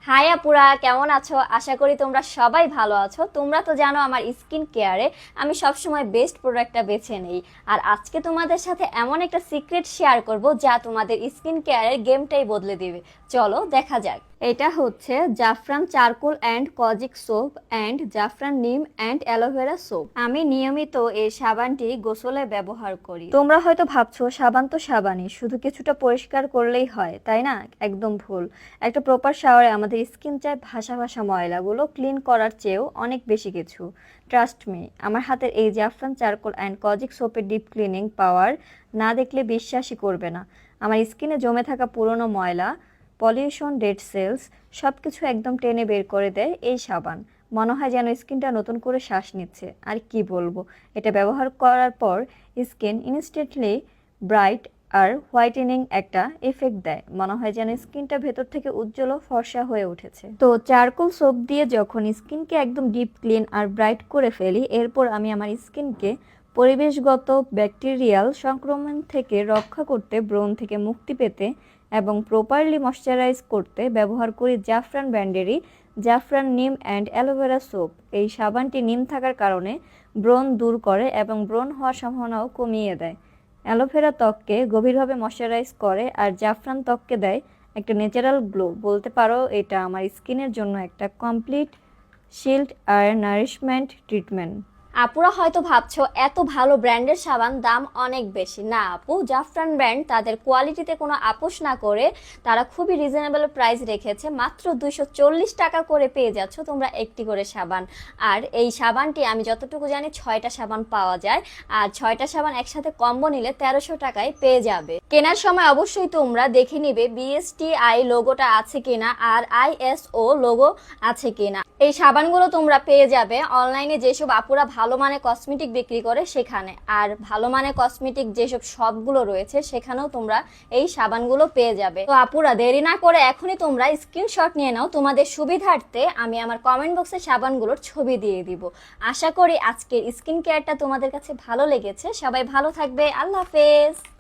High আপুরা, কেমন আছো? আশা করি তোমরা সবাই ভালো আছো। তোমরা তো জানো আমার স্কিন কেয়ারে আমি সবসময় বেস্ট প্রোডাক্টটা বেছে নেই। আর আজকে তোমাদের সাথে এমন একটা সিক্রেট শেয়ার করব যা তোমাদের স্কিন কেয়ারের গেমটাই বদলে দিবে। চলো দেখা যাক। এটা হচ্ছে জাফরান charcoal and kojic soap and জাফরান নিম অ্যান্ড অ্যালোভেরা সোপ। আমি নিয়মিত এই সাবানটি গোসলে ব্যবহার করি। তোমরা হয়তো ভাবছো সাবান তো সাবানই, শুধু কিছুটা পরিষ্কার করলেই হয়, তাই না? একদম ভুল। একটা প্রপার শাওয়ারে আমাদের স্কিন চায় ভাসা ভাসা ময়লাগুলো ক্লিন করার চেয়েও অনেক বেশি কিছু। ট্রাস্ট মি, আমার হাতের এই জাফরান চারকোল অ্যান্ড কজিক সোপের ডিপ ক্লিনিং পাওয়ার না দেখলে বিশ্বাসই করবে না। আমার স্কিনে জমে থাকা পুরনো ময়লা, পলিউশন, ডেড সেলস সব কিছু একদম টেনে বের করে দেয় এই সাবান। মনে হয় যেন স্কিনটা নতুন করে শ্বাস নিচ্ছে। আর কি বলবো, এটা ব্যবহার করার পর স্কিন ইনস্ট্যান্টলি ব্রাইট আর হোয়াইটেনিং একটা এফেক্ট দেয়। মনে হয় যেন স্কিনটা ভেতর থেকে উজ্জ্বল ও ফর্সা হয়ে উঠেছে। তো চারকোল সোপ দিয়ে যখন স্কিনকে একদম ডিপ ক্লিন আর ব্রাইট করে ফেলি, এরপর আমি আমার স্কিনকে পরিবেশগত ব্যাকটেরিয়াল সংক্রমণ থেকে রক্ষা করতে, ব্রণ থেকে মুক্তি পেতে এবং প্রপারলি ময়শ্চারাইজ করতে ব্যবহার করি জাফরান ব্র্যান্ডেরই জাফরান নিম অ্যান্ড অ্যালোভেরা সোপ। এই সাবানটি নিম থাকার কারণে ব্রণ দূর করে এবং ব্রণ হওয়ার সম্ভাবনাও কমিয়ে দেয়। অ্যালোভেরা ত্বককে গভীরভাবে ময়শ্চারাইজ করে আর জাফরান ত্বককে দেয় একটা ন্যাচারাল গ্লো। বলতে পারো এটা আমার স্কিনের জন্য একটা কমপ্লিট শিল্ড আর নারিশমেন্ট ট্রিটমেন্ট। আপুরা হয়তো ভাবছো এত ভালো ব্র্যান্ডের সাবান দাম অনেক বেশি। না আপু, জাফরান ব্র্যান্ড তাদের কোয়ালিটিতে কোনো আপোষ না করে তারা খুবই রিজনেবল প্রাইস রেখেছে। মাত্র 240 টাকা করে পেয়ে যাচ্ছ তোমরা একটি করে সাবান। আর এই সাবানটি আমি যতটুকু জানি 6টা সাবান পাওয়া যায়। আর 6টা সাবান একসাথে কম্বো নিলে 1300 টাকায় পেয়ে যাবে। কেনার সময় অবশ্যই তোমরা দেখে নিবে বিএসটিআই লোগোটা আছে কিনা আর আইএসও লোগো আছে কিনা। এই সাবানগুলো তোমরা পেয়ে যাবে অনলাইনে যেসব আপুরা ভালো মানে কসমেটিক বিক্রি করে সেখানে, আর ভালো মানে কসমেটিক যেসব শপগুলো রয়েছে সেখানেও তোমরা এই সাবানগুলো পেয়ে যাবে। তো আপুরা দেরি না করে এখনই তোমরা স্ক্রিনশট নিয়ে নাও। তোমাদের সুবিধার্থে আমি আমার কমেন্ট বক্সে সাবানগুলোর ছবি দিয়ে দিব। আশা করি আজকের স্কিন কেয়ারটা তোমাদের কাছে ভালো লেগেছে। সবাই ভালো থাকবে। আল্লাহ হাফেজ।